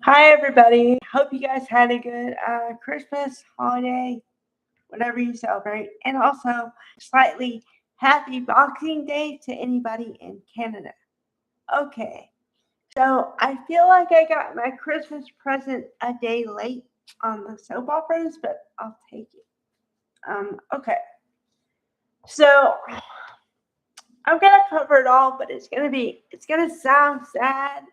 Hi, everybody. Hope you guys had a good Christmas holiday, whatever you celebrate, and also slightly happy Boxing Day to anybody in Canada. Okay, so I feel like I got my Christmas present a day late on the soap operas, but I'll take it. Okay, so I'm gonna cover it all, but it's gonna sound sad,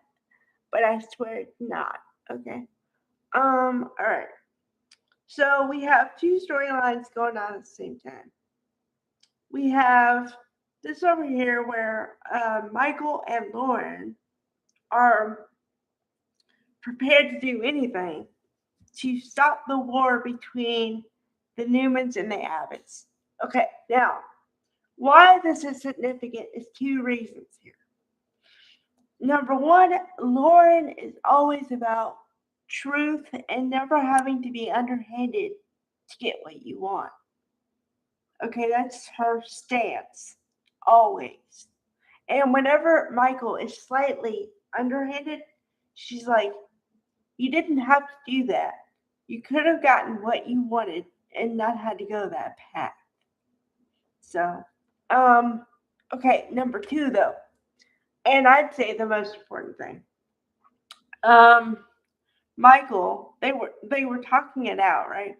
but I swear it's not. Okay. All right. So we have two storylines going on at the same time. We have this over here where Michael and Lauren are prepared to do anything to stop the war between the Newmans and the Abbotts. Okay, now, why this is significant is two reasons here. Number one, Lauren is always about truth and never having to be underhanded to get what you want. Okay, that's her stance, always. And whenever Michael is slightly underhanded, she's like, you didn't have to do that. You could have gotten what you wanted and not had to go that path. So, um, okay, number two though, and I'd say the most important thing. Um, Michael, they were talking it out, right?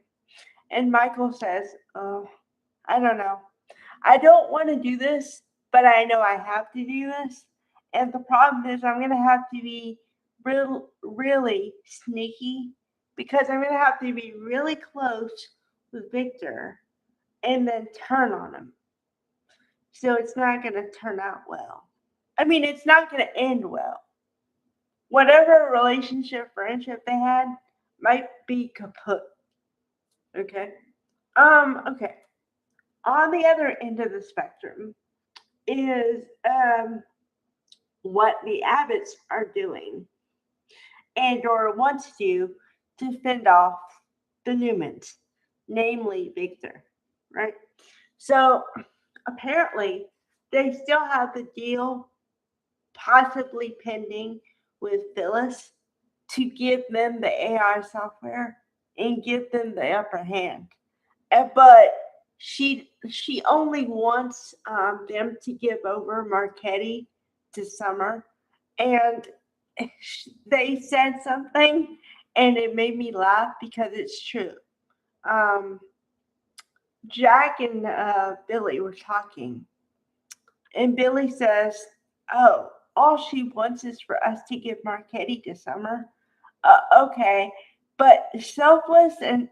And Michael says, "Oh, I don't know. I don't want to do this, but I know I have to do this. And the problem is, I'm going to have to be really sneaky because I'm going to have to be really close with Victor and then turn on him. So it's not going to turn out well. I mean, it's not going to end well. Whatever relationship, friendship they had might be kaput. Okay. Okay. On the other end of the spectrum is what the Abbotts are doing and or wants to fend off the Newmans, namely Victor, right? So apparently they still have the deal possibly pending with Phyllis to give them the AI software and give them the upper hand. But she only wants them to give over Marchetti to Summer, and they said something, and it made me laugh because it's true. Um, Jack and Billy were talking, and Billy says, "Oh, all she wants is for us to give Marchetti to Summer." Okay, but selfless and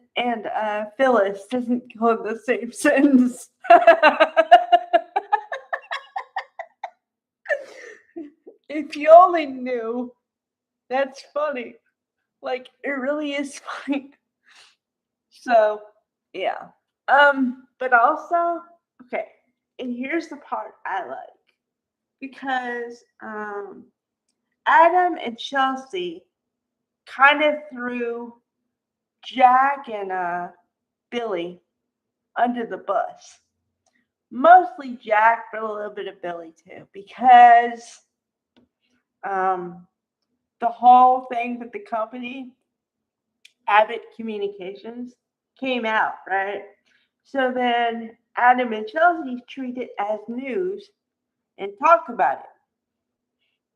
Phyllis doesn't go in the same sentence. If you only knew, that's funny. Like it really is funny. So yeah. But also, okay, and here's the part I like because Adam and Chelsea kind of threw Jack and Billy under the bus. Mostly Jack, but a little bit of Billy too, because um, the whole thing with the company, Abbott Communications, came out, right? So then Adam and Chelsea treat it as news and talk about it.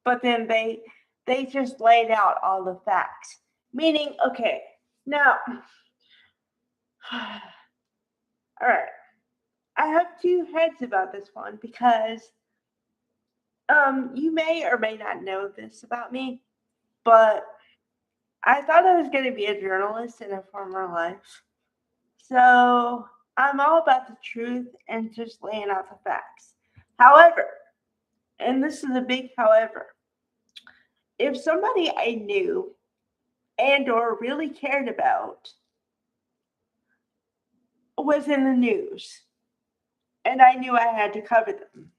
But then they just laid out all the facts. Meaning, okay, now all right. I have two heads about this one because you may or may not know this about me, but I thought I was going to be a journalist in a former life. So I'm all about the truth and just laying out the facts. However, and this is a big however, if somebody I knew and or really cared about was in the news and I knew I had to cover them,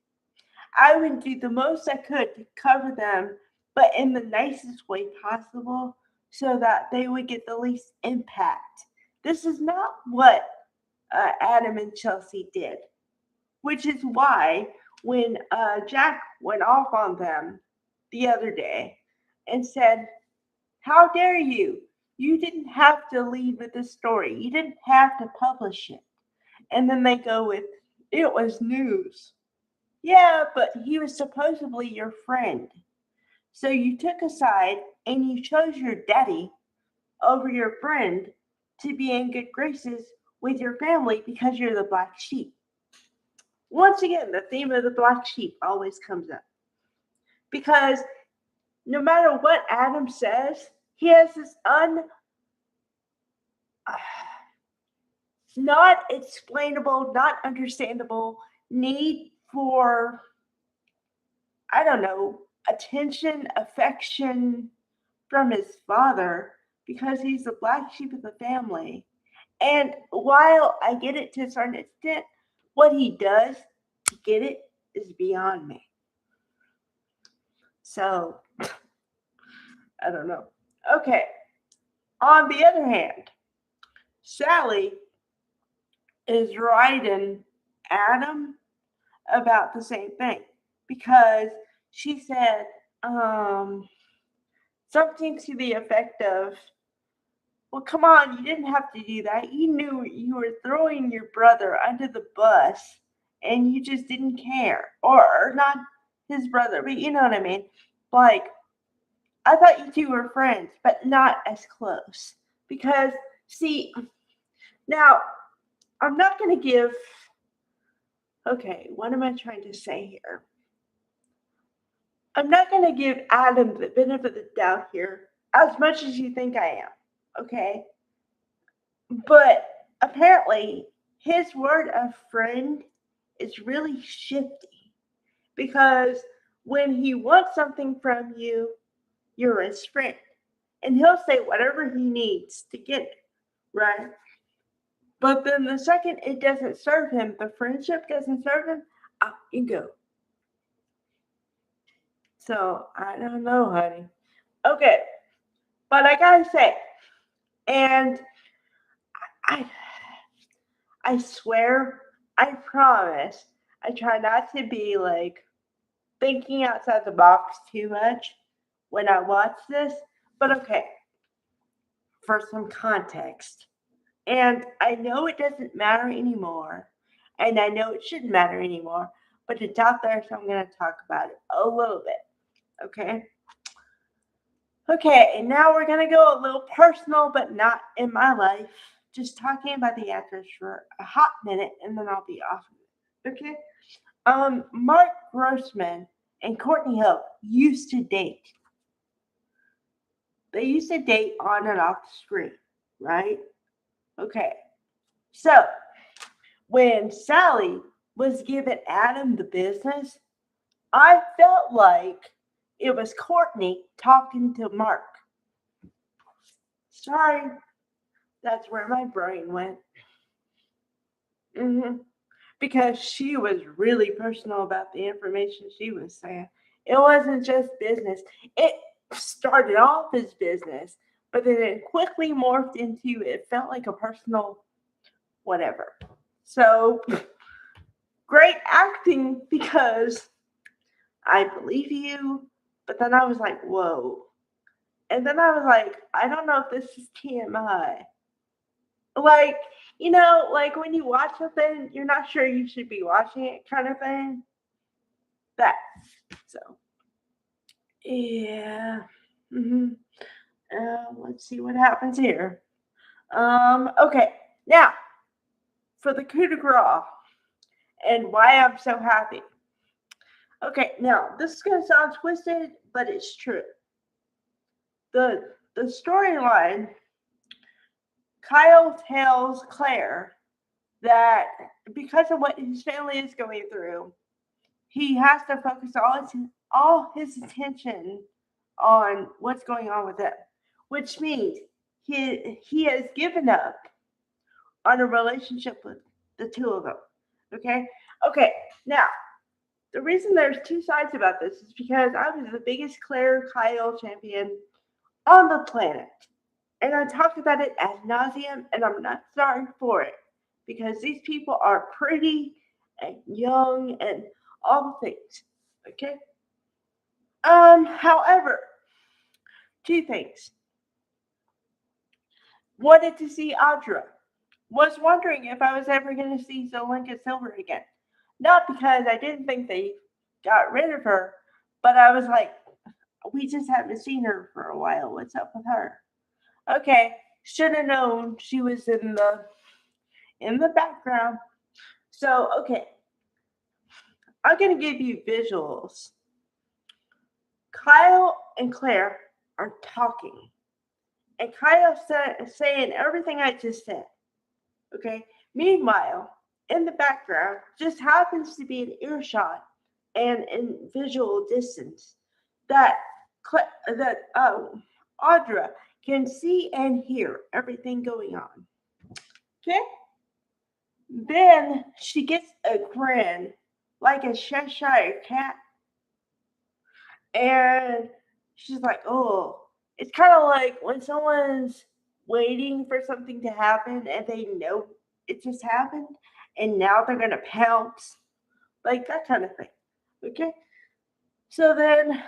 I would do the most I could to cover them, but in the nicest way possible so that they would get the least impact. This is not what Adam and Chelsea did, which is why when Jack went off on them the other day and said, How dare you? You didn't have to lead with this story. You didn't have to publish it. And then they go with, it was news. Yeah, but he was supposedly your friend. So you took a side and you chose your daddy over your friend to be in good graces with your family because you're the black sheep. Once again, the theme of the black sheep always comes up. Because no matter what Adam says, he has this not explainable, not understandable need for, I don't know, attention, affection from his father because he's the black sheep of the family. And while I get it to a certain extent, what he does to get it is beyond me. So, I don't know. Okay. On the other hand, Sally is writing Adam about the same thing because she said something to the effect of, well, come on, you didn't have to do that. You knew you were throwing your brother under the bus and you just didn't care. Or not his brother, but you know what I mean. Like, I thought you two were friends, but not as close. Because, see, now, I'm not going to give. Okay, what am I trying to say here? I'm not going to give Adam the benefit of the doubt here as much as you think I am. Okay? But apparently, his word of friend is really shifty because when he wants something from you, you're his friend. And he'll say whatever he needs to get it, right? But then the second it doesn't serve him, the friendship doesn't serve him, out you go. So I don't know, honey. Okay, but I gotta say, and I, I swear, I promise, I try not to be like thinking outside the box too much when I watch this. But okay, for some context, and I know it doesn't matter anymore, and I know it shouldn't matter anymore, but it's out there, so I'm gonna talk about it a little bit. Okay. Okay, and now we're gonna go a little personal, but not in my life. Just talking about the actors for a hot minute, and then I'll be off of it. Okay. Mark Grossman and Courtney Hope used to date. They used to date on and off the screen, right? Okay. So when Sally was giving Adam the business, I felt like it was Courtney talking to Mark. Sorry, that's where my brain went. hmm Because she was really personal about the information she was saying. It wasn't just business. It started off as business, but then it quickly morphed into it felt like a personal whatever. So great acting because I believe you, but then I was like, whoa. And then I was like, I don't know if this is TMI. Like, like when you watch something, you're not sure you should be watching it kind of thing. That. So, yeah. hmm let's see what happens here. Okay. Now, for the coup de grace and why I'm so happy. Okay, now this is gonna sound twisted, but it's true. The storyline, Kyle tells Claire that because of what his family is going through, he has to focus all his attention on what's going on with them, which means he has given up on a relationship with the two of them. Okay, okay. Now the reason there's two sides about this is because I was the biggest Claire Kyle champion on the planet, and I talked about it ad nauseum, and I'm not sorry for it because these people are pretty and young and all the things. Okay. However, two things. wanted to see Audra. Was wondering if I was ever going to see Zelenka Silver again. Not because I didn't think they got rid of her, but I was like, we just haven't seen her for a while. What's up with her? Okay, should have known she was in the background. So okay, I'm gonna give you visuals. Kyle and Claire are talking, and Kyle saying everything I just said. Okay. Meanwhile, in the background, just happens to be an earshot and in visual distance that Audra can see and hear everything going on. Okay. Then she gets a grin like a Cheshire cat, and she's like, "Oh." It's kind of like when someone's waiting for something to happen and they know it just happened, and now they're gonna pounce, like that kind of thing. Okay. So then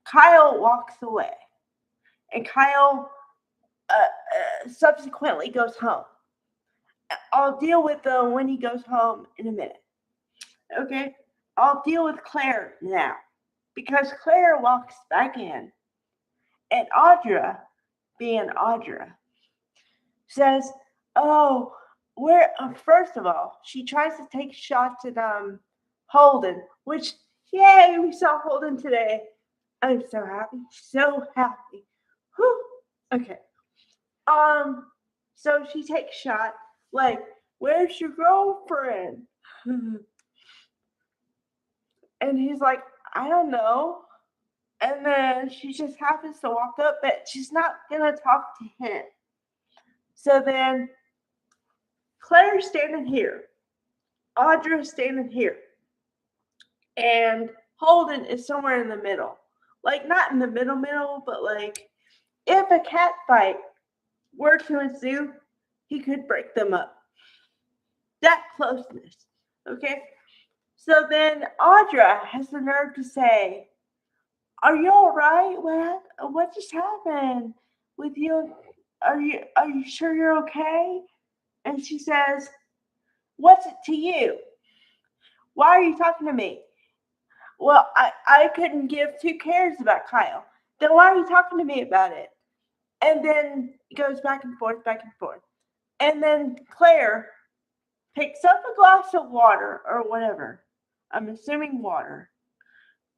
Kyle walks away, and Kyle subsequently goes home. I'll deal with when he goes home in a minute. Okay. I'll deal with Claire now, because Claire walks back in, and Audra, being Audra, says, "Oh, where?" First of all, she tries to take shots at Holden, which, yay, we saw Holden today. I'm so happy, so happy. Whew. Okay. So she takes shot like, "Where's your girlfriend?" And he's like, "I don't know." And then she just happens to walk up, but she's not gonna talk to him. So then Claire's standing here, Audra's standing here, and Holden is somewhere in the middle. Like, not in the middle, but like, if a cat fight were to ensue, he could break them up. That closeness. Okay? So then Audra has the nerve to say, "Are you alright? What just happened with you? Are you sure you're okay?" And she says, "What's it to you? Why are you talking to me?" "Well, I couldn't give two cares about Kyle." "Then why are you talking to me about it?" And then it goes back and forth, back and forth. And then Claire picks up a glass of water or whatever. I'm assuming water.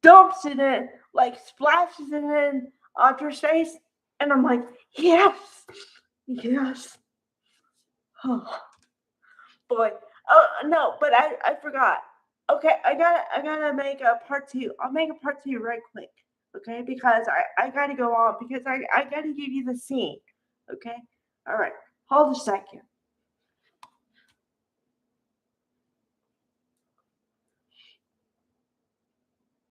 Dumps it in, like splashes it in Audra's face. And I'm like, yes, yes. Oh, boy. Oh, no, but I forgot. Okay, I gotta make a part two. I'll make a part two right quick. Okay, because I gotta go on because I gotta give you the scene. Okay? All right. Hold a second.